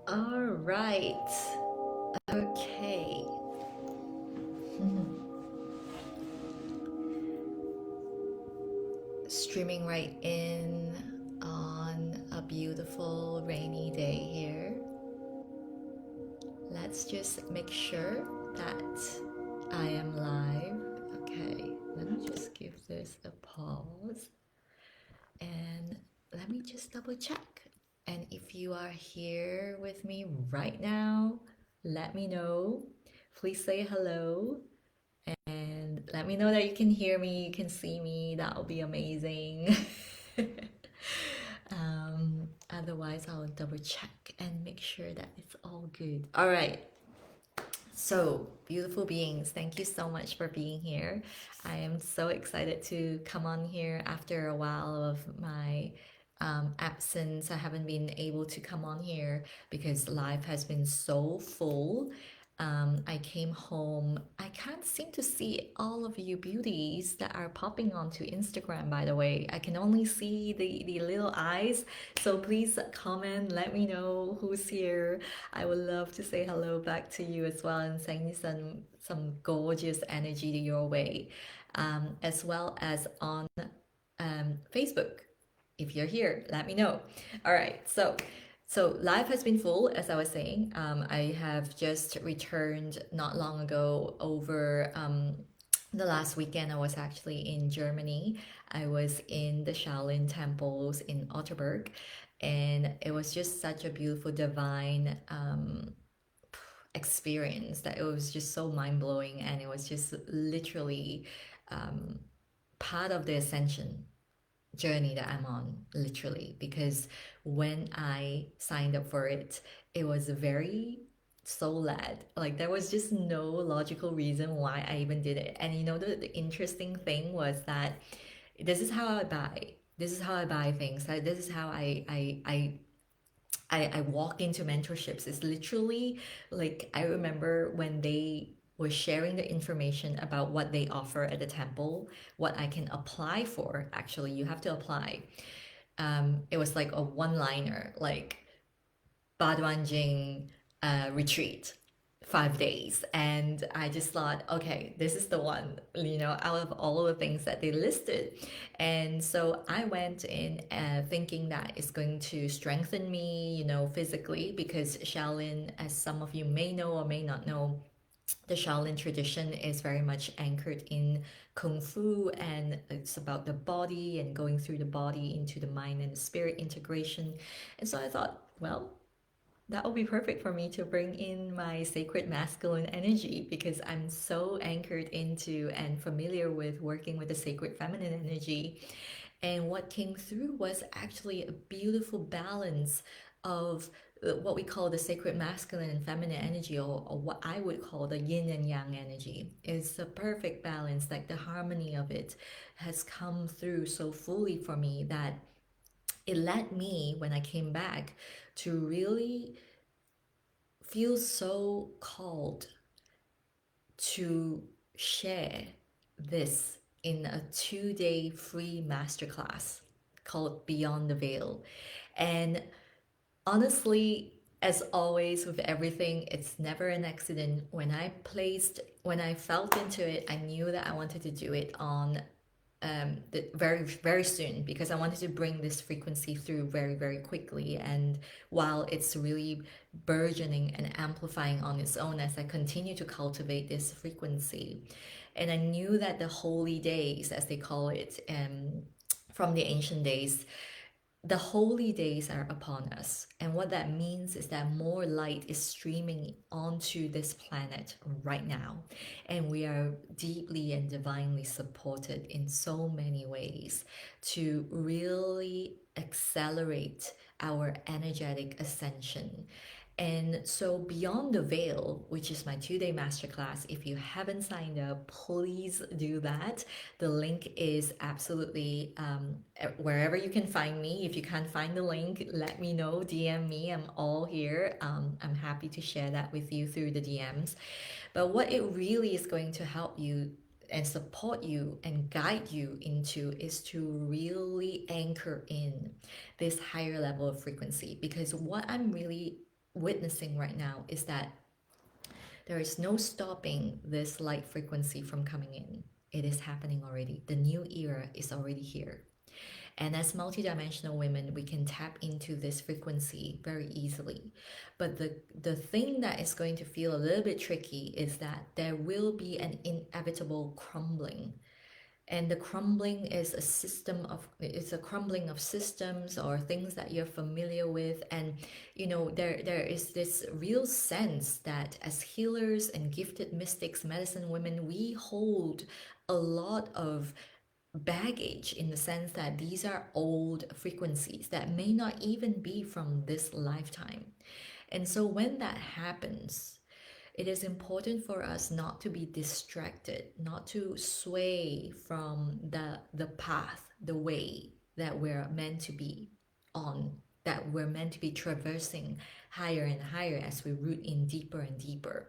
All right. Okay. Streaming right in on a beautiful rainy day here. Let's just make sure that I am live. Okay, let me just give this a pause and let me just double check. And if you are here with me right now, let me know. Please say hello and let me know that you can hear me, you can see me. That would be amazing. Otherwise, I'll double check and make sure that it's all good. All right. So, beautiful beings, thank you so much for being here. I am so excited to come on here after a while of my absence. I haven't been able to come on here because life has been so full. I came home. I can't seem to see all of you beauties that are popping onto Instagram, by the way. I can only see the little eyes. So please comment, let me know who's here. I would love to say hello back to you as well and send you some gorgeous energy to your way, as well as on Facebook. If you're here, let me know. All right, so life has been full, as I was saying. I have just returned not long ago over the last weekend. I was actually in Germany. I was in the Shaolin temples in Otterberg, and it was just such a beautiful, divine experience that it was just so mind blowing, and it was just literally um, part of the ascension journey that I'm on, literally, because when I signed up for it, it was very soul led. Like there was just no logical reason why I even did it. And the interesting thing was that this is how I buy. This is how I buy things. Like, this is how I walk into mentorships. It's literally like I remember when they were sharing the information about what they offer at the temple, what I can apply for. Actually, you have to apply. It was like a one-liner, like Badwanjing retreat, 5 days. And I just thought, okay, this is the one, out of all of the things that they listed. And so I went in thinking that it's going to strengthen me, physically, because Shaolin, as some of you may know or may not know, the Shaolin tradition is very much anchored in Kung Fu, and it's about the body and going through the body into the mind and the spirit integration. And so I thought, well, that would be perfect for me to bring in my sacred masculine energy, because I'm so anchored into and familiar with working with the sacred feminine energy. And what came through was actually a beautiful balance of what we call the sacred masculine and feminine energy, or what I would call the yin and yang energy. It's a perfect balance. Like the harmony of it has come through so fully for me that it led me, when I came back, to really feel so called to share this in a 2-day free masterclass called Beyond the Veil. And honestly, as always with everything, it's never an accident. When I felt into it, I knew that I wanted to do it on very very soon, because I wanted to bring this frequency through very very quickly. And while it's really burgeoning and amplifying on its own as I continue to cultivate this frequency, and I knew that the holy days, as they call it, from the ancient days, the holy days are upon us. And what that means is that more light is streaming onto this planet right now. And we are deeply and divinely supported in so many ways to really accelerate our energetic ascension. And so, Beyond the Veil, which is my 2-day masterclass, if you haven't signed up, please do that. The link is absolutely wherever you can find me. If you can't find the link, let me know, DM me. I'm all here. I'm happy to share that with you through the DMs. But what it really is going to help you and support you and guide you into is to really anchor in this higher level of frequency. Because witnessing right now is that there is no stopping this light frequency from coming in. It is happening already. The new era is already here. And as multidimensional women, we can tap into this frequency very easily. But the thing that is going to feel a little bit tricky is that there will be an inevitable crumbling, and the crumbling is a system of it's a crumbling of systems or things that you're familiar with. And there is this real sense that as healers and gifted mystics, medicine women, we hold a lot of baggage, in the sense that these are old frequencies that may not even be from this lifetime. And so when that happens, it is important for us not to be distracted, not to sway from the path, the way that we're meant to be on, that we're meant to be traversing higher and higher as we root in deeper and deeper.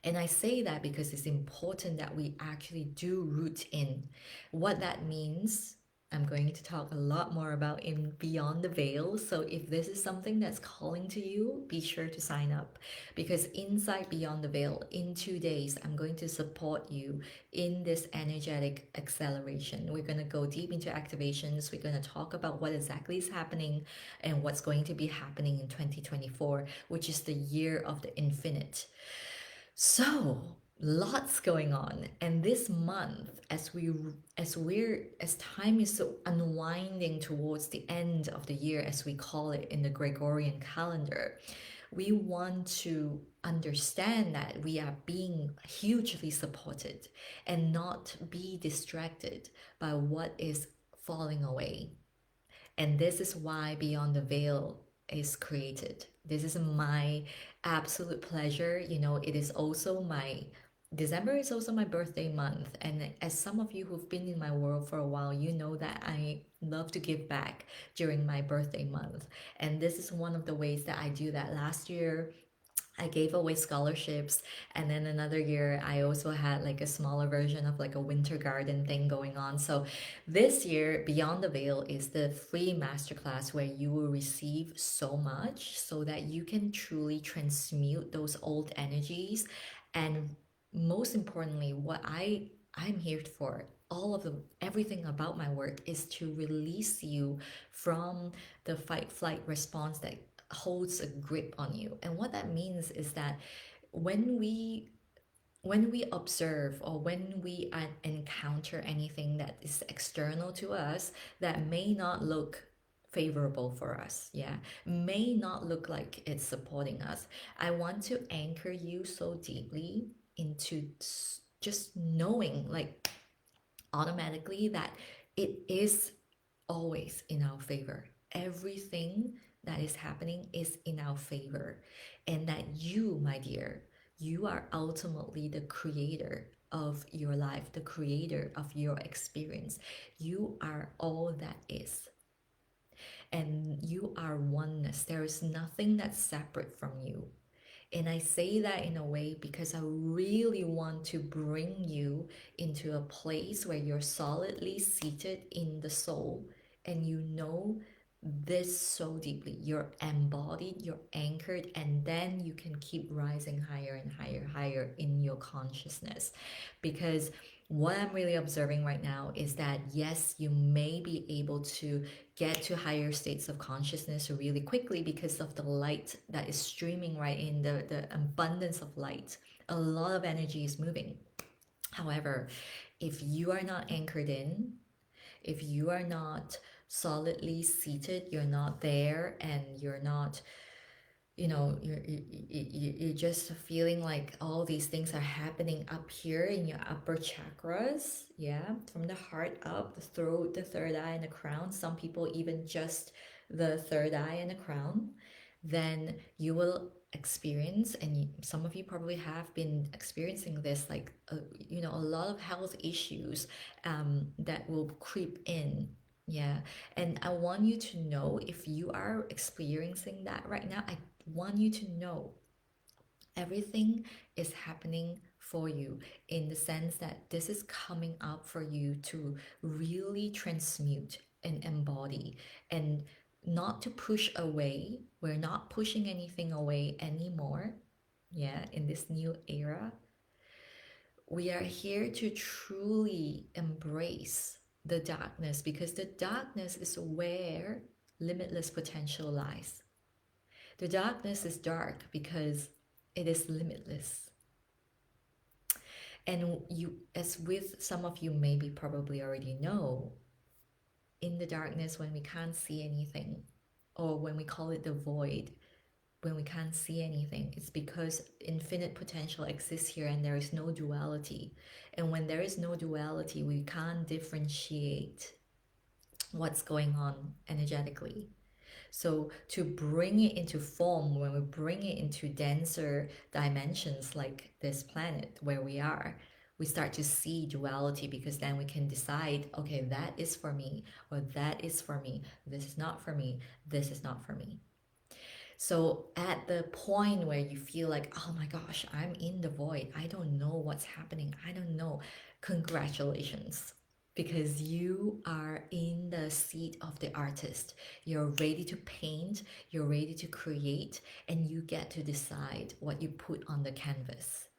And I say that because it's important that we actually do root in. What that means, I'm going to talk a lot more about in Beyond the Veil. So if this is something that's calling to you, be sure to sign up, because inside Beyond the Veil, in 2 days, I'm going to support you in this energetic acceleration. We're going to go deep into activations. We're going to talk about what exactly is happening and what's going to be happening in 2024, which is the year of the infinite. So, lots going on. And this month, as time is so unwinding towards the end of the year, as we call it in the Gregorian calendar, we want to understand that we are being hugely supported and not be distracted by what is falling away. And this is why Beyond the Veil is created. This is my absolute pleasure. It is also December is also my birthday month. And as some of you who've been in my world for a while, you know that I love to give back during my birthday month. And this is one of the ways that I do that. Last year, I gave away scholarships, and then another year I also had like a smaller version of like a winter garden thing going on. So this year, Beyond the Veil is the free masterclass where you will receive so much so that you can truly transmute those old energies. And most importantly, what I'm here for, all of the everything about my work is to release you from the fight flight response that holds a grip on you. And what that means is that when we observe, or when we encounter anything that is external to us that may not look favorable for us, yeah, may not look like it's supporting us, I want to anchor you so deeply into just knowing, like, automatically, that it is always in our favor. Everything that is happening is in our favor. And that you, my dear, you are ultimately the creator of your life, the creator of your experience. You are all that is. And you are oneness. There is nothing that's separate from you. And I say that in a way because I really want to bring you into a place where you're solidly seated in the soul, and you know this so deeply. You're embodied, you're anchored, and then you can keep rising higher and higher, higher in your consciousness. Because what I'm really observing right now is that, yes, you may be able to get to higher states of consciousness really quickly because of the light that is streaming right in, the abundance of light. A lot of energy is moving. However, if you are not anchored in, if you are not solidly seated, you're not there, and you're not, you're just feeling like all these things are happening up here in your upper chakras, yeah, from the heart up, the throat, the third eye, and the crown. Some people even just the third eye and the crown. Then you will experience, and some of you probably have been experiencing this, like a lot of health issues that will creep in. Yeah. And I want you to know, if you are experiencing that right now, I want you to know everything is happening for you, in the sense that this is coming up for you to really transmute and embody. And not to push away. We're not pushing anything away anymore. Yeah, in this new era, we are here to truly embrace the darkness because the darkness is where limitless potential lies. The darkness is dark because it is limitless. And you, as with some of you maybe probably already know, in the darkness when we can't see anything, or when we call it the void, when we can't see anything, it's because infinite potential exists here and there is no duality. And when there is no duality, we can't differentiate what's going on energetically. So to bring it into form, when we bring it into denser dimensions like this planet where we are, we start to see duality because then we can decide, okay, that is for me, or that is for me, this is not for me, this is not for me. So at the point where you feel like, oh my gosh, I'm in the void, I don't know what's happening, I don't know, congratulations. Because you are in the seat of the artist. You're ready to paint, you're ready to create, and you get to decide what you put on the canvas.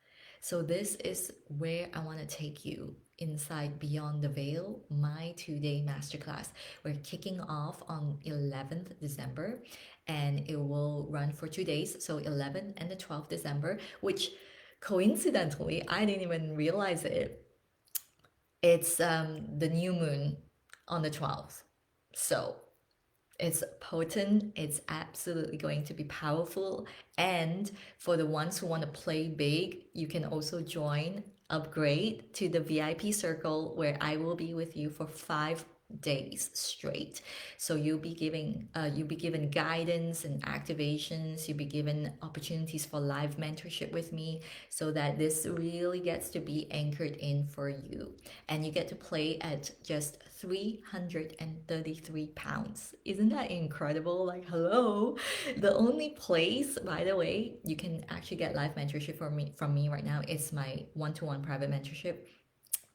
So, this is where I want to take you inside Beyond the Veil, my 2 day masterclass. We're kicking off on 11th December and it will run for 2 days. So, 11th and the 12th December, which coincidentally, I didn't even realize it. It's the new moon on the 12th. So, it's potent, it's absolutely going to be powerful. And for the ones who want to play big, you can also join, upgrade to the VIP circle where I will be with you for 5 days straight. So you'll be given guidance and activations. You'll be given opportunities for live mentorship with me, so that this really gets to be anchored in for you. And you get to play at just £333. Isn't that incredible? Like, hello. The only place, by the way, you can actually get live mentorship from me right now is my one-to-one private mentorship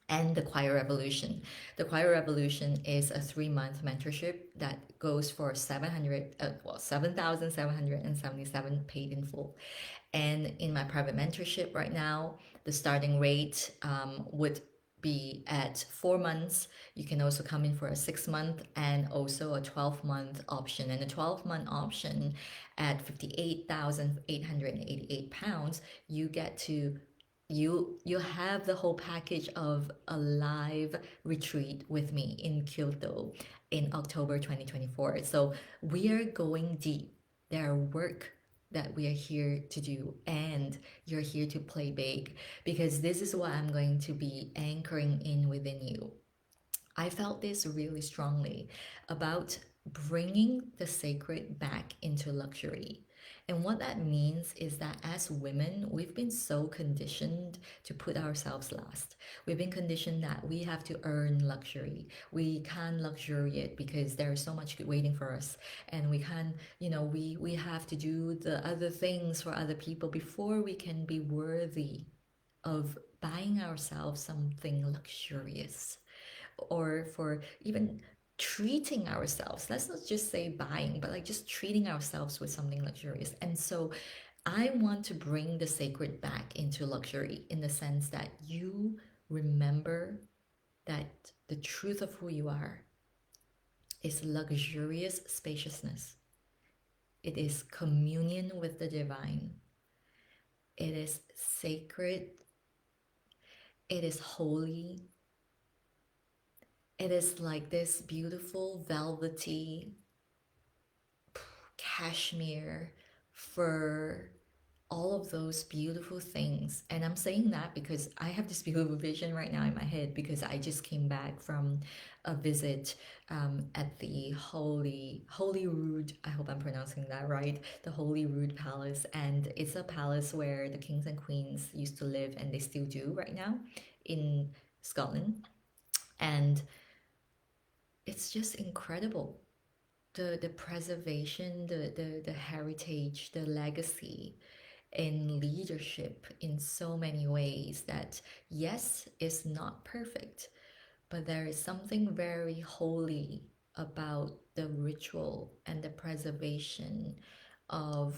and the Choir Revolution. The Choir Revolution is a 3 month mentorship that goes for 7,777 paid in full. And in my private mentorship right now, the starting rate would be at 4 months. You can also come in for a 6 month and also a 12-month option. And the 12-month option at £58,888, you get to you have the whole package of a live retreat with me in Kyoto in October 2024. So we are going deep. There are work that we are here to do, and you're here to play big, because this is what I'm going to be anchoring in within you. I felt this really strongly about bringing the sacred back into luxury. And what that means is that as women, we've been so conditioned to put ourselves last. We've been conditioned that we have to earn luxury. We can't luxuriate because there is so much waiting for us. And we can't, we have to do the other things for other people before we can be worthy of buying ourselves something luxurious, or for even treating ourselves. Let's not just say buying, but like just treating ourselves with something luxurious. And so I want to bring the sacred back into luxury, in the sense that you remember that the truth of who you are is luxurious spaciousness. It is communion with the divine. It is sacred. It is holy. It is like this beautiful velvety cashmere, fur, all of those beautiful things. And I'm saying that because I have this beautiful vision right now in my head, because I just came back from a visit at the Holyrood, I hope I'm pronouncing that right, the Holyrood Palace. And it's a palace where the kings and queens used to live, and they still do right now in Scotland. And it's just incredible, the preservation, the heritage, the legacy in leadership in so many ways, that yes, is not perfect, but there is something very holy about the ritual and the preservation of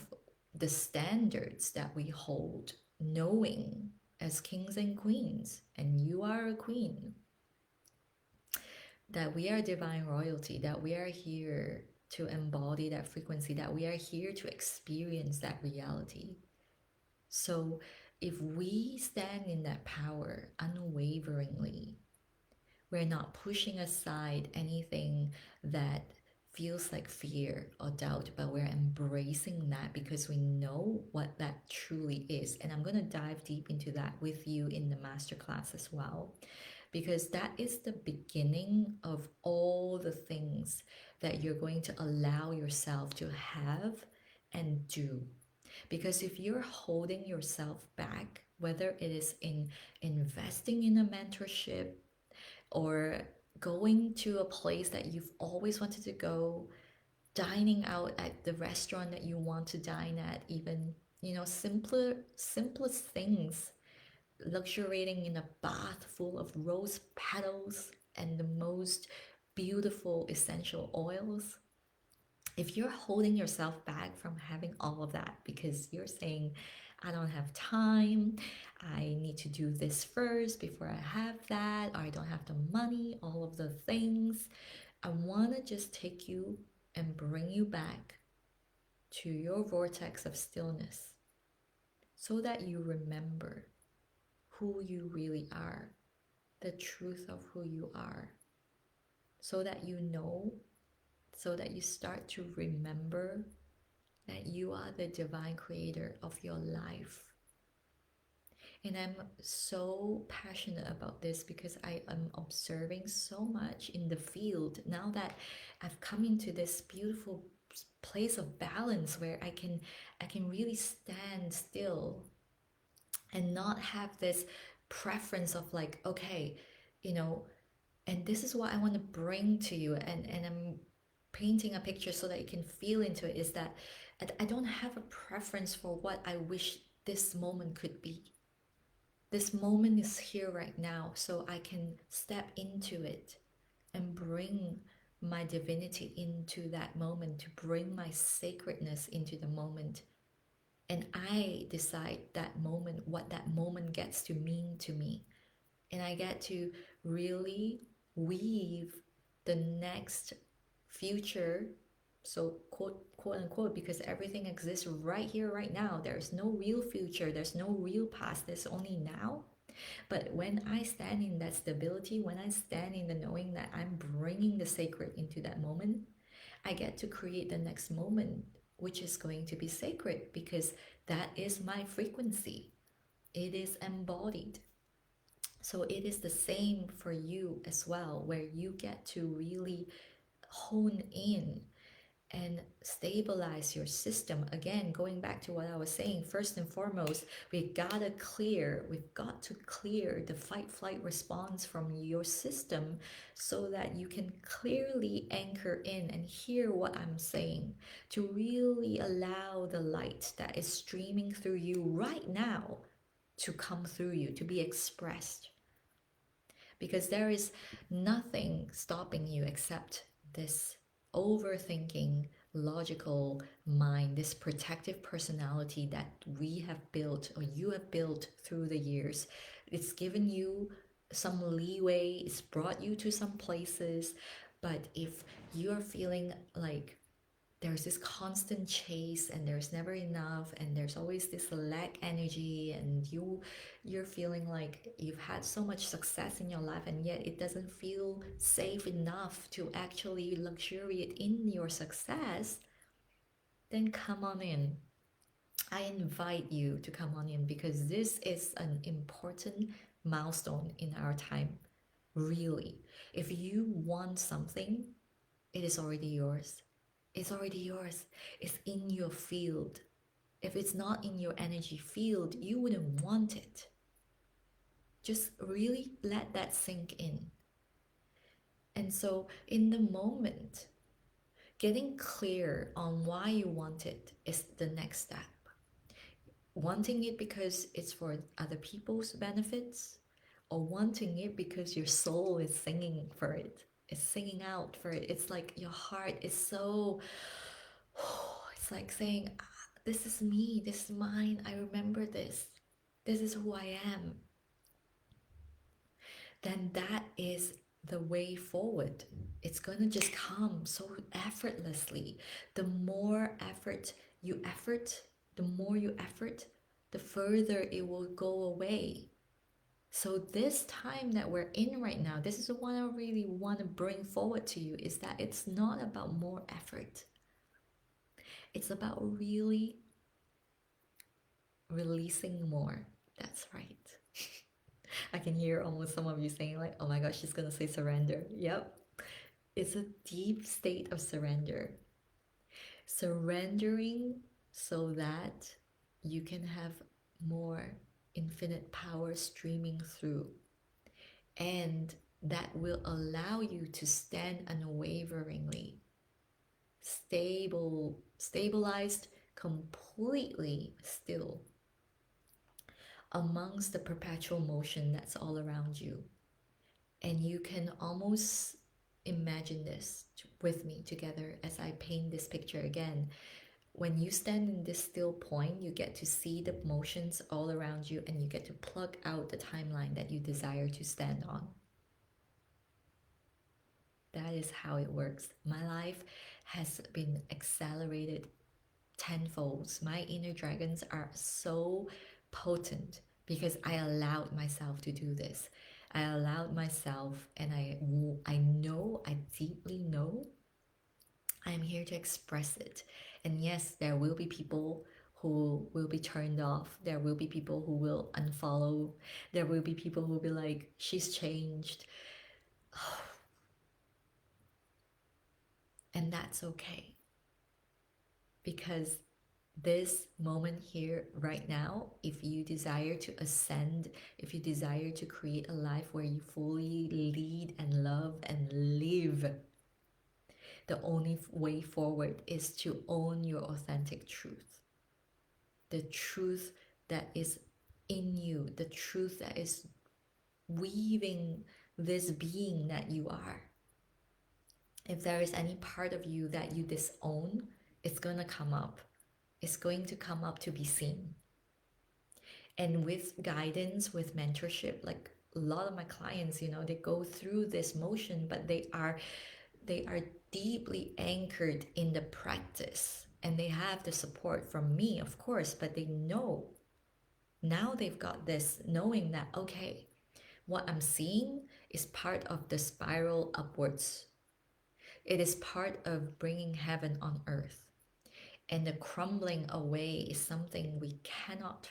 the standards that we hold, knowing as kings and queens, and you are a queen, that we are divine royalty, that we are here to embody that frequency, that we are here to experience that reality. So if we stand in that power unwaveringly, we're not pushing aside anything that feels like fear or doubt, but we're embracing that because we know what that truly is. And I'm going to dive deep into that with you in the masterclass as well, because that is the beginning of all the things that you're going to allow yourself to have and do. Because if you're holding yourself back, whether it is in investing in a mentorship or going to a place that you've always wanted to go, dining out at the restaurant that you want to dine at, even, simplest things, luxuriating in a bath full of rose petals and the most beautiful essential oils. If you're holding yourself back from having all of that because you're saying, I don't have time, I need to do this first before I have that, or I don't have the money, all of the things, I want to just take you and bring you back to your vortex of stillness so that you remember who you really are, the truth of who you are, so that you know, so that you start to remember that you are the divine creator of your life. And I'm so passionate about this because I am observing so much in the field now that I've come into this beautiful place of balance where I can really stand still and not have this preference of like, okay, you know, and this is what I want to bring to you, and I'm painting a picture so that you can feel into it, is that I don't have a preference for what I wish this moment could be. This moment is here right now, so I can step into it and bring my divinity into that moment, to bring my sacredness into the moment. And I decide that moment, what that moment gets to mean to me. And I get to really weave the next future, so quote unquote, because everything exists right here, right now. There's no real future, there's no real past, there's only now. But when I stand in that stability, when I stand in the knowing that I'm bringing the sacred into that moment, I get to create the next moment, which is going to be sacred because that is my frequency. It is embodied. So it is the same for you as well, where you get to really hone in and stabilize your system. Again, going back to what I was saying, first and foremost, we've got to clear the fight flight response from your system so that you can clearly anchor in and hear what I'm saying, to really allow the light that is streaming through you right now to come through you, to be expressed, because there is nothing stopping you except this overthinking, logical mind, this protective personality that we have built or you have built through the years. It's given you some leeway, it's brought you to some places, but if you're feeling like there's this constant chase and there's never enough and there's always this lack energy, and you're feeling like you've had so much success in your life and yet it doesn't feel safe enough to actually luxuriate in your success, then come on in. I invite you to come on in because this is an important milestone in our time. Really, if you want something, it is already yours. It's already yours. It's in your field. If it's not in your energy field, you wouldn't want it. Just really let that sink in. And so, in the moment, getting clear on why you want it is the next step. Wanting it because it's for other people's benefits, or wanting it because your soul is singing for it, It's singing out for it. It's like your heart is so, it's like saying, "Ah, this is me, this is mine, I remember this. This is who I am." Then that is the way forward. It's going to just come so effortlessly. The more effort, the more you effort, the further it will go away. So this time that we're in right now, this is what I really want to bring forward to you, is that it's not about more effort. It's about really releasing more. That's right. I can hear almost some of you saying like, "Oh my gosh, she's going to say surrender." Yep. It's a deep state of surrender. Surrendering so that you can have more infinite power streaming through. And that will allow you to stand unwaveringly, stabilized, completely still amongst the perpetual motion that's all around you. And you can almost imagine this with me together as I paint this picture again. When you stand in this still point, you get to see the motions all around you and you get to plug out the timeline that you desire to stand on. That is how it works. My life has been accelerated tenfolds. My inner dragons are so potent because I allowed myself to do this. I allowed myself, and I know, I deeply know I am here to express it. And yes, there will be people who will be turned off. There will be people who will unfollow. There will be people who will be like, she's changed. And that's okay. Because this moment here, right now, if you desire to ascend, if you desire to create a life where you fully lead and love and live, the only way forward is to own your authentic truth. The truth that is in you, the truth that is weaving this being that you are. If there is any part of you that you disown, it's going to come up. It's going to come up to be seen. And with guidance, with mentorship, like a lot of my clients, they go through this motion, but they are deeply anchored in the practice, and they have the support from me, of course, but they know now, they've got this knowing that, okay, what I'm seeing is part of the spiral upwards. It is part of bringing heaven on earth. And the crumbling away is something we cannot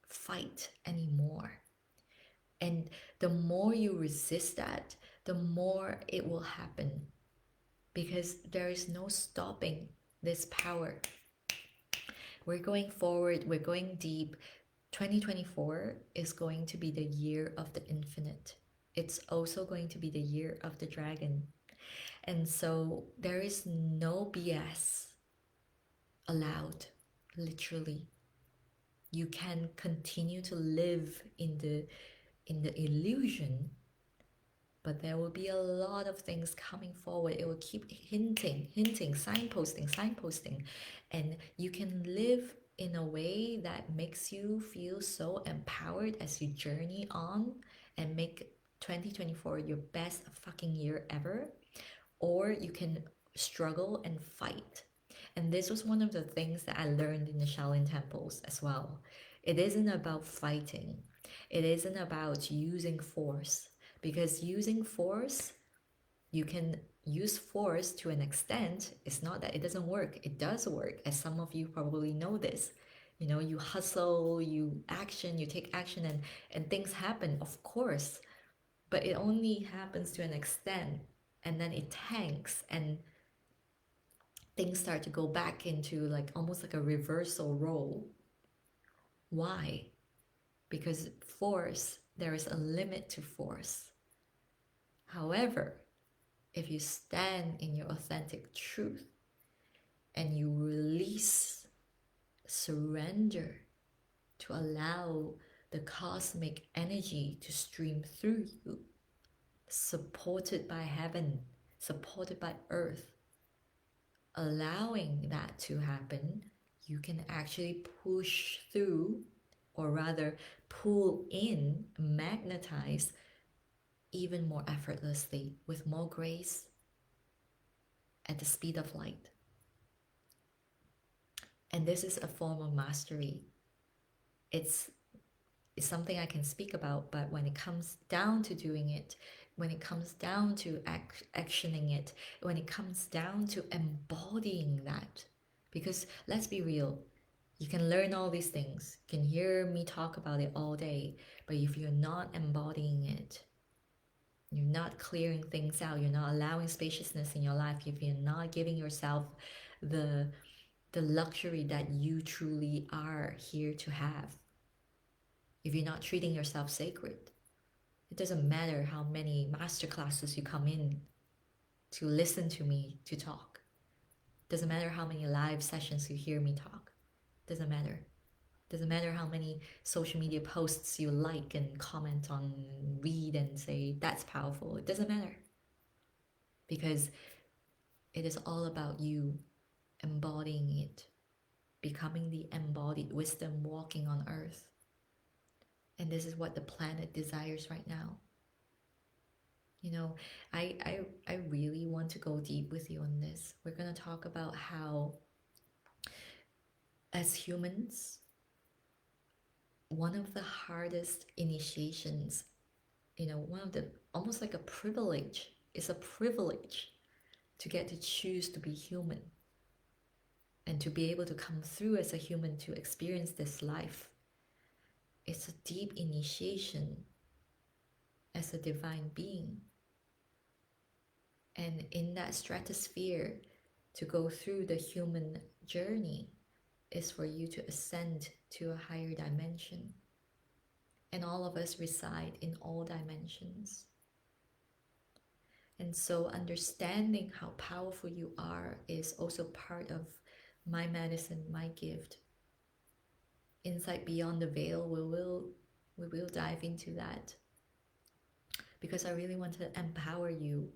fight anymore. And the more you resist that, the more it will happen, because there is no stopping this power. We're going forward, we're going deep. 2024 is going to be the year of the infinite. It's also going to be the year of the dragon. And so there is no BS allowed, literally. You can continue to live in the illusion, but there will be a lot of things coming forward. It will keep hinting, signposting, and you can live in a way that makes you feel so empowered as you journey on and make 2024 your best fucking year ever. Or you can struggle and fight. And this was one of the things that I learned in the Shaolin temples as well. It isn't about fighting. It isn't about using force, because using force, you can use force to an extent. It's not that it doesn't work. It does work, as some of you probably know this. You hustle, you take action, and things happen, of course. But it only happens to an extent, and then it tanks, and things start to go back into like almost like a reversal role. Why? Because there is a limit to force. However, if you stand in your authentic truth and you release, surrender to allow the cosmic energy to stream through you, supported by heaven, supported by earth, allowing that to happen, you can actually push through, or rather pull in, magnetize even more effortlessly with more grace at the speed of light. And this is a form of mastery. It's it's something I can speak about, but when it comes down to doing it, when it comes down to actioning it, when it comes down to embodying that, because let's be real, you can learn all these things, you can hear me talk about it all day, but if you're not embodying it, you're not clearing things out, you're not allowing spaciousness in your life, if you're not giving yourself the luxury that you truly are here to have, if you're not treating yourself sacred, it doesn't matter how many master classes you come in to listen to me to talk. It doesn't matter how many live sessions you hear me talk. It doesn't matter. It doesn't matter how many social media posts you like and comment on, read and say, that's powerful. It doesn't matter. Because it is all about you embodying it, becoming the embodied wisdom walking on earth. And this is what the planet desires right now. You know, I really want to go deep with you on this. We're going to talk about how, as humans, one of the hardest initiations, one of the almost like a privilege, it's a privilege to get to choose to be human and to be able to come through as a human to experience this life. It's a deep initiation as a divine being. And in that stratosphere, to go through the human journey is for you to ascend to a higher dimension. And all of us reside in all dimensions. And so understanding how powerful you are is also part of my medicine, my gift. Insight Beyond the Veil, we will dive into that, because I really want to empower you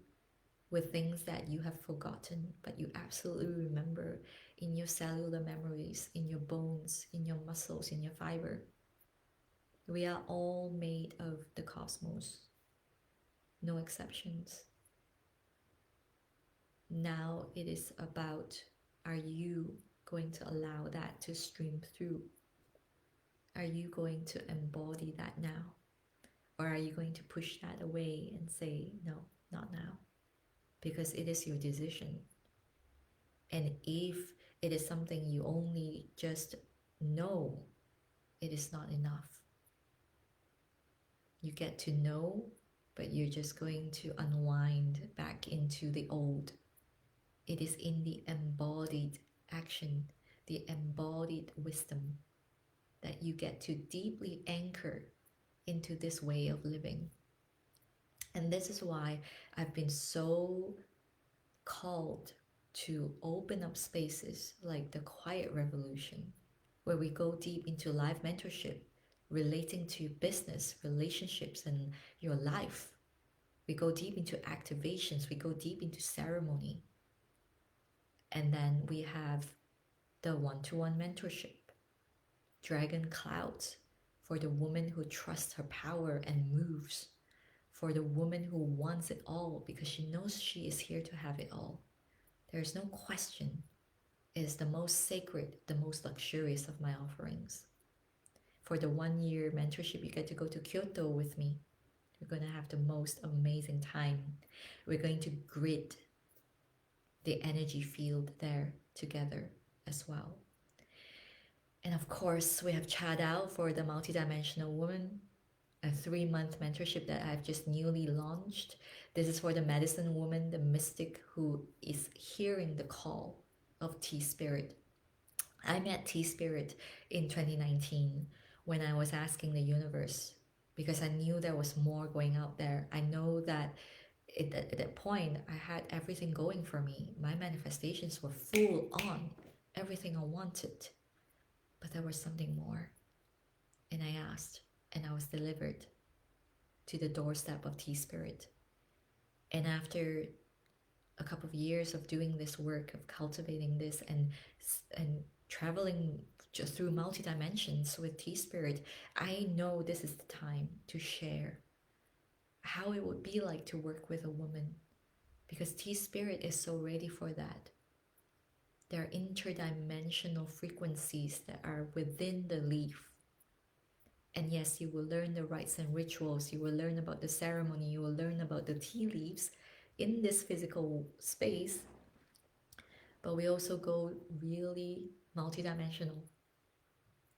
with things that you have forgotten, but you absolutely remember in your cellular memories, in your bones, in your muscles, in your fiber. We are all made of the cosmos, no exceptions. Now it is about, are you going to allow that to stream through? Are you going to embody that now? Or are you going to push that away and say, no, not now? Because it is your decision. And if it is something you only just know, it is not enough. You get to know, but you're just going to unwind back into the old. It is in the embodied action, the embodied wisdom, that you get to deeply anchor into this way of living. And this is why I've been so called to open up spaces like the Quiet Revolution, where we go deep into live mentorship relating to business, relationships, and your life. We go deep into activations, we go deep into ceremony. And then we have the one-to-one mentorship, Dragon Clouds, for the woman who trusts her power and moves, for the woman who wants it all because she knows she is here to have it all. There is no question. It is the most sacred, the most luxurious of my offerings. For the 1-year mentorship, you get to go to Kyoto with me. You're going to have the most amazing time. We're going to grid the energy field there together as well. And of course, we have Chad Ao for the multidimensional woman, a 3-month mentorship that I've just newly launched. This is for the medicine woman, the mystic who is hearing the call of T-Spirit. I met T-Spirit in 2019 when I was asking the universe, because I knew there was more going out there. I know that at that point, I had everything going for me. My manifestations were full on, everything I wanted. But there was something more. And I asked, and I was delivered to the doorstep of T-Spirit. And after a couple of years of doing this work, of cultivating this, and traveling just through multi dimensions with Tea Spirit, I know this is the time to share how it would be like to work with a woman, because Tea Spirit is so ready for that. There are interdimensional frequencies that are within the leaf. And yes, you will learn the rites and rituals, you will learn about the ceremony, you will learn about the tea leaves in this physical space, but we also go really multidimensional.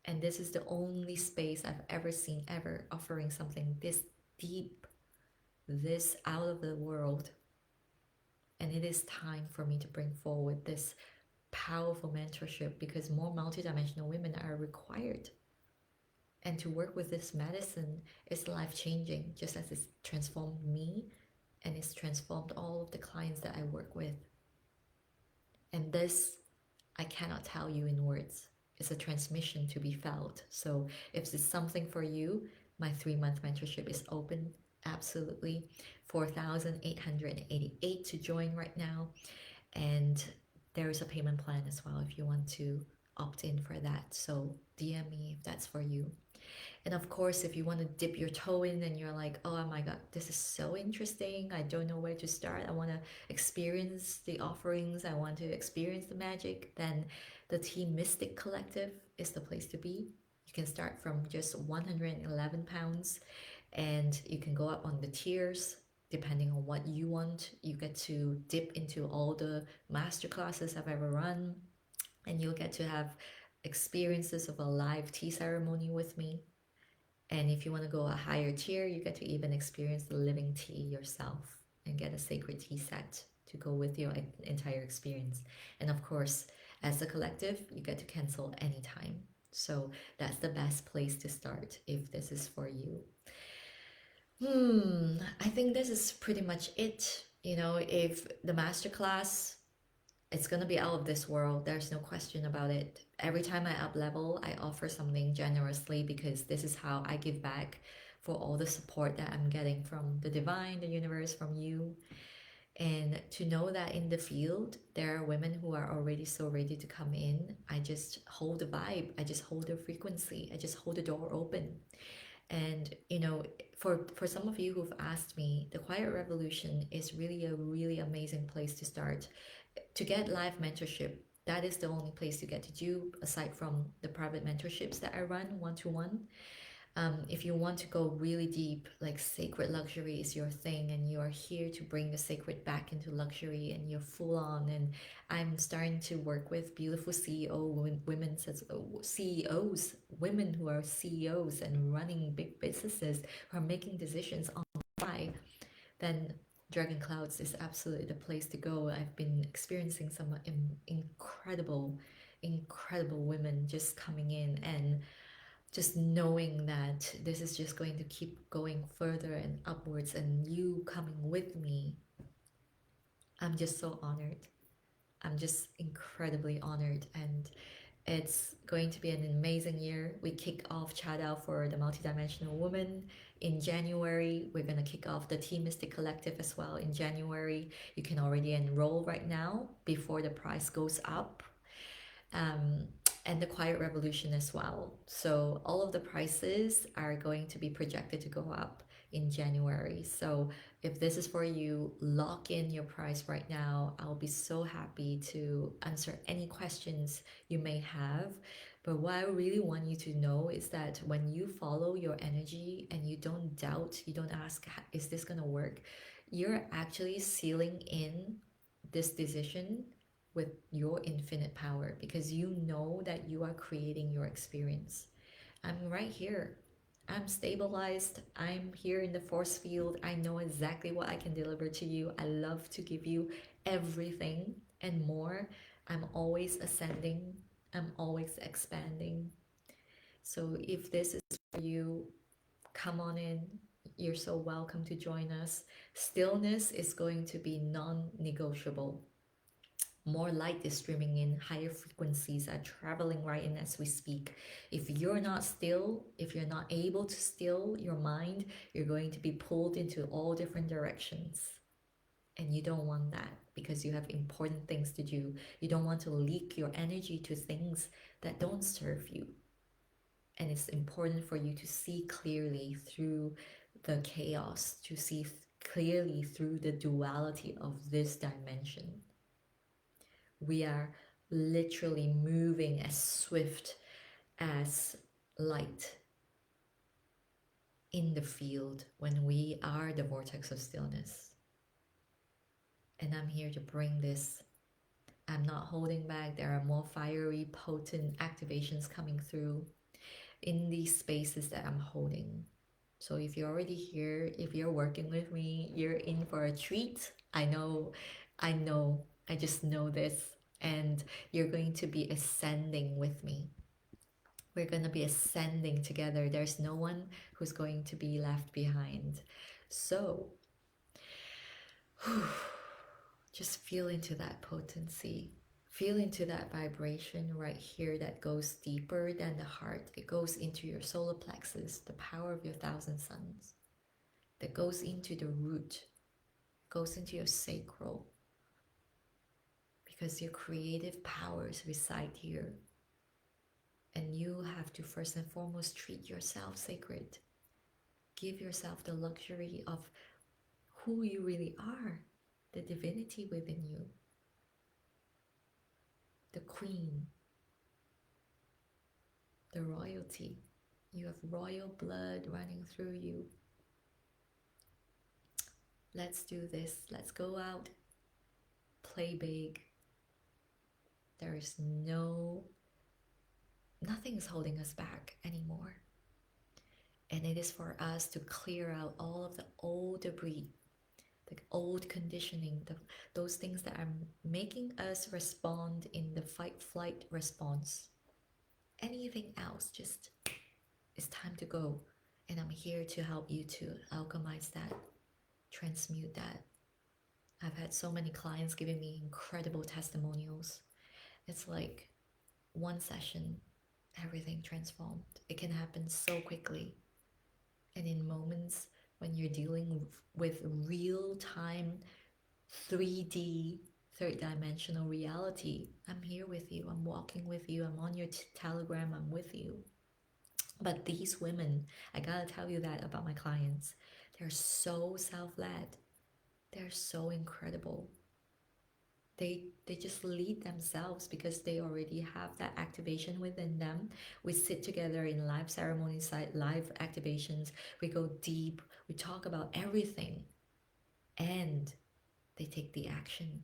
And this is the only space I've ever seen ever offering something this deep, this out of the world. And it is time for me to bring forward this powerful mentorship, because more multidimensional women are required. And to work with this medicine is life changing, just as it's transformed me and it's transformed all of the clients that I work with. And this, I cannot tell you in words. It's a transmission to be felt. So if it's something for you, my 3-month mentorship is open. Absolutely. 4,888 to join right now. And there is a payment plan as well if you want to opt in for that. So DM me if that's for you. And of course, if you want to dip your toe in and you're like, oh my God, this is so interesting. I don't know where to start. I want to experience the offerings. I want to experience the magic. Then the Tea Mystic Collective is the place to be. You can start from just £111 and you can go up on the tiers depending on what you want. You get to dip into all the masterclasses I've ever run, and you'll get to have experiences of a live tea ceremony with me. And if you want to go a higher tier, you get to even experience the living tea yourself and get a sacred tea set to go with your entire experience. And of course, as a collective, you get to cancel anytime. So that's the best place to start if this is for you. I think this is pretty much it. If the masterclass, it's gonna be out of this world. There's no question about it. Every time I up level, I offer something generously, because this is how I give back for all the support that I'm getting from the divine, the universe, from you. And to know that in the field, there are women who are already so ready to come in. I just hold the vibe, I just hold the frequency, I just hold the door open. And for some of you who've asked me, the Quiet Revolution is really a really amazing place to start. To get live mentorship, that is the only place you get to do, aside from the private mentorships that I run one-to-one. If you want to go really deep, like sacred luxury is your thing, and you are here to bring the sacred back into luxury, and you're full on. And I'm starting to work with beautiful women, CEOs, women who are CEOs and running big businesses, who are making decisions on the fly. Then Dragon Clouds is absolutely the place to go. I've been experiencing some incredible, incredible women just coming in, and just knowing that this is just going to keep going further and upwards, and you coming with me. I'm just so honored. I'm just incredibly honored, and it's going to be an amazing year. We kick off Chadao for the Multidimensional Woman in January. We're going to kick off the Tea Mystic Collective as well in January. You can already enroll right now before the price goes up. And the Quiet Revolution as well. So all of the prices are going to be projected to go up in January. So if this is for you, lock in your price right now. I'll be so happy to answer any questions you may have. But what I really want you to know is that when you follow your energy and you don't doubt, you don't ask, is this going to work? You're actually sealing in this decision with your infinite power, because you know that you are creating your experience. I'm right here. I'm stabilized. I'm here in the force field. I know exactly what I can deliver to you. I love to give you everything and more. I'm always ascending. I'm always expanding. So if this is for you, come on in. You're so welcome to join us. Stillness is going to be non-negotiable. More light is streaming in, higher frequencies are traveling right in as we speak. If you're not still, if you're not able to still your mind, you're going to be pulled into all different directions. And you don't want that. because you have important things to do. You don't want to leak your energy to things that don't serve you. And it's important for you to see clearly through the chaos, to see clearly through the duality of this dimension. We are literally moving as swift as light in the field when we are the vortex of stillness. And I'm here to bring this. I'm not holding back. There are more fiery, potent activations coming through in these spaces that I'm holding. So if you're already here, if you're working with me, you're in for a treat. I just know this. And you're going to be ascending with me. We're going to be ascending together. There's no one who's going to be left behind. So, just feel into that potency. Feel into that vibration right here that goes deeper than the heart. It goes into your solar plexus, the power of your thousand suns. That goes into the root, goes into your sacral. Because your creative powers reside here. And you have to first and foremost treat yourself sacred. Give yourself the luxury of who you really are, the divinity within you, the queen, the royalty. You have royal blood running through you. Let's do this. Let's go out, play big. There is nothing is holding us back anymore. And it is for us to clear out all of the old debris, the old conditioning, those things that are making us respond in the fight-flight response. Anything else, just it's time to go. And I'm here to help you to alchemize that, transmute that. I've had so many clients giving me incredible testimonials. It's like one session, everything transformed. It can happen so quickly. And in moments when you're dealing with real-time 3D, third dimensional reality, I'm here with you. I'm walking with you. I'm on your Telegram. I'm with you. But these women, I gotta tell you that about my clients. They're so self-led. They're so incredible. They just lead themselves because they already have that activation within them. We sit together in live ceremonies, live activations. We go deep. We talk about everything. And they take the action.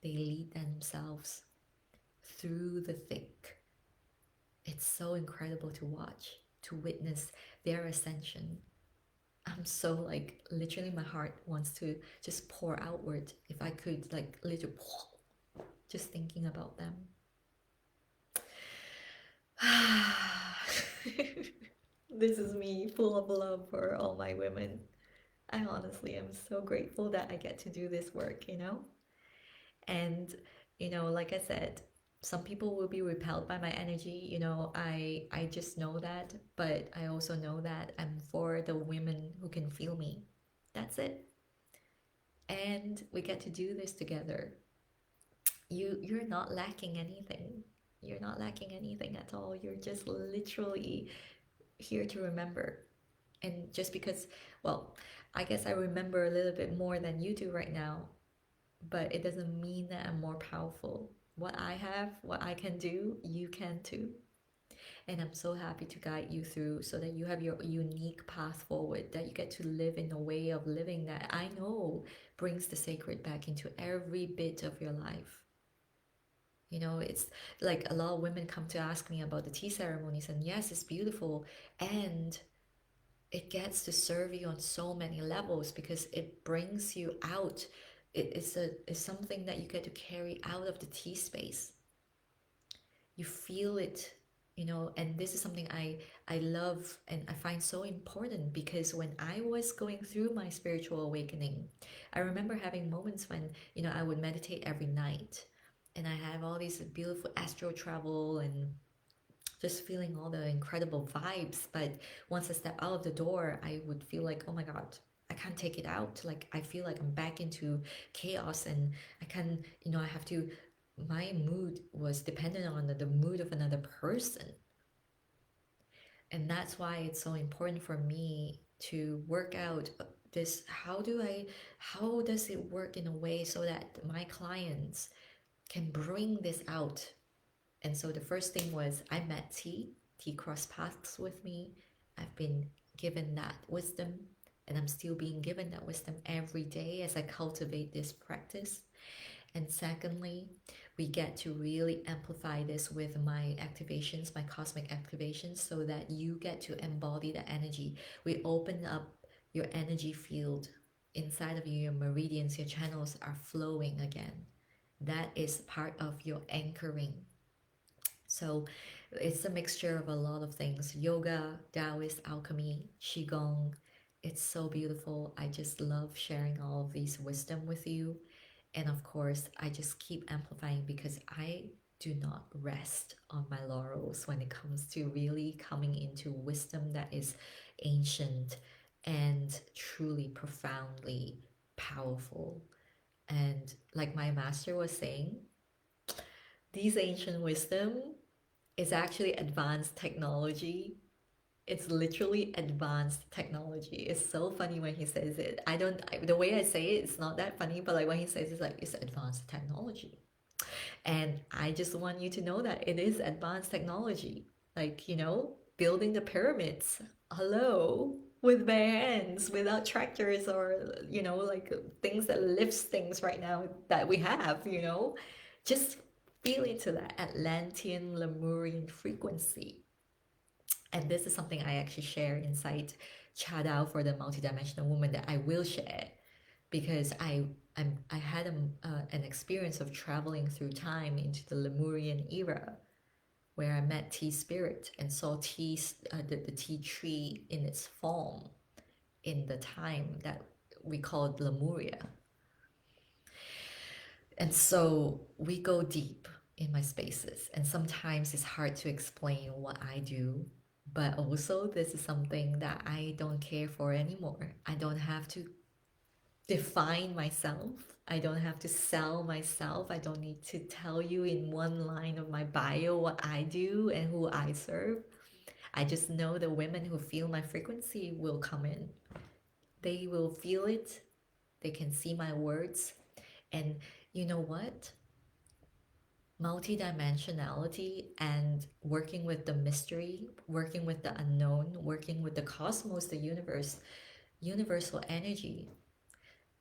They lead themselves through the thick. It's so incredible to watch, to witness their ascension. I'm so like, literally my heart wants to just pour outward. If I could like literally just thinking about them. This is me full of love for all my women. I honestly am so grateful that I get to do this work, And, like I said, some people will be repelled by my energy. I just know that, but I also know that I'm for the women who can feel me. That's it. And we get to do this together. You're not lacking anything. You're not lacking anything at all. You're just literally here to remember. And just because, well, I guess I remember a little bit more than you do right now, but it doesn't mean that I'm more powerful. What I have, what I can do, you can too. And I'm so happy to guide you through so that you have your unique path forward, that you get to live in a way of living that I know brings the sacred back into every bit of your life. It's like a lot of women come to ask me about the tea ceremonies, and yes, it's beautiful, and it gets to serve you on so many levels because it brings you out. It's something that you get to carry out of the tea space. You feel it, and this is something I love and I find so important, because when I was going through my spiritual awakening, I remember having moments when I would meditate every night, and I have all these beautiful astral travel and just feeling all the incredible vibes. But once I step out of the door, I would feel like, oh my god, I can't take it out. Like I feel like I'm back into chaos, and I can, I have to. My mood was dependent on the mood of another person, and that's why it's so important for me to work out this. How does it work in a way so that my clients can bring this out? And so the first thing was I met T. T crossed paths with me. I've been given that wisdom, and I'm still being given that wisdom every day as I cultivate this practice. And secondly, we get to really amplify this with my activations, my cosmic activations, so that you get to embody the energy. We open up your energy field inside of you, your meridians, your channels are flowing again. That is part of your anchoring. So it's a mixture of a lot of things: yoga, Taoist, alchemy, Qigong. It's so beautiful. I just love sharing all of these wisdom with you. And of course, I just keep amplifying because I do not rest on my laurels when it comes to really coming into wisdom that is ancient and truly profoundly powerful. And like my master was saying, these ancient wisdom is actually advanced technology. It's literally advanced technology. It's so funny when he says it. The way I say it, it's not that funny, but like when he says it's like, it's advanced technology. And I just want you to know that it is advanced technology. Like, building the pyramids, hello, with bare hands, without tractors or, like things that lifts things right now that we have. Just feel into that Atlantean Lemurian frequency. And this is something I actually share inside Chadao for the multidimensional woman that I will share, because I had an experience of traveling through time into the Lemurian era, where I met tea spirit and saw the tea tree in its form in the time that we called Lemuria. And so we go deep in my spaces, and sometimes it's hard to explain what I do, but also this is something that I don't care for anymore. I don't have to define myself. I don't have to sell myself. I don't need to tell you in one line of my bio what I do and who I serve. I just know the women who feel my frequency will come in. They will feel it. They can see my words. And you know what? Multidimensionality and working with the mystery, working with the unknown, working with the cosmos, the universe, universal energy,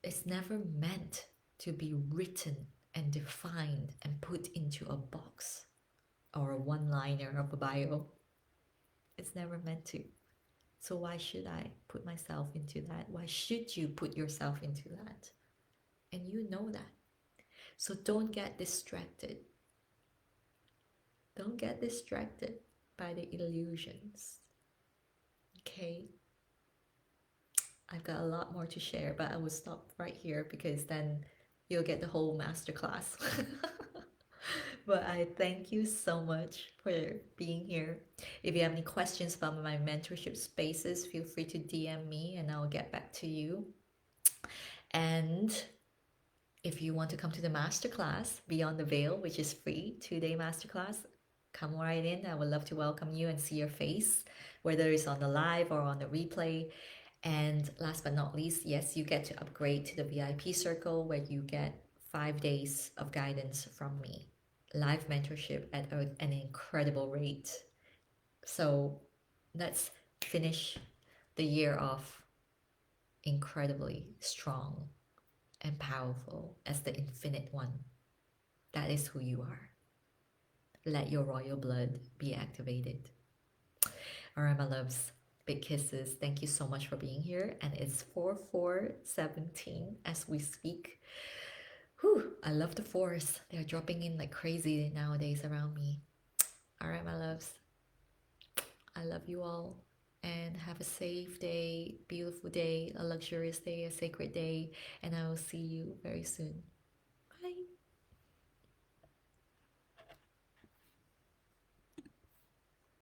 it's never meant to be written and defined and put into a box or a one liner of a bio. It's never meant to. So why should I put myself into that? Why should you put yourself into that? And you know that. So don't get distracted. Don't get distracted by the illusions. Okay? I've got a lot more to share, but I will stop right here because then you'll get the whole masterclass. But I thank you so much for being here. If you have any questions about my mentorship spaces, feel free to DM me and I'll get back to you. And if you want to come to the masterclass, Beyond the Veil, which is free, 2-day masterclass, come right in. I would love to welcome you and see your face, whether it's on the live or on the replay. And last but not least, yes, you get to upgrade to the VIP circle where you get 5 days of guidance from me, live mentorship at an incredible rate. So let's finish the year off incredibly strong and powerful as the infinite one. That is who you are. Let your royal blood be activated. All right, my loves. Big kisses. Thank you so much for being here. And it's 4/4/17 as we speak. Whew, I love the fours. They're dropping in like crazy nowadays around me. All right, my loves. I love you all. And have a safe day, beautiful day, a luxurious day, a sacred day. And I will see you very soon.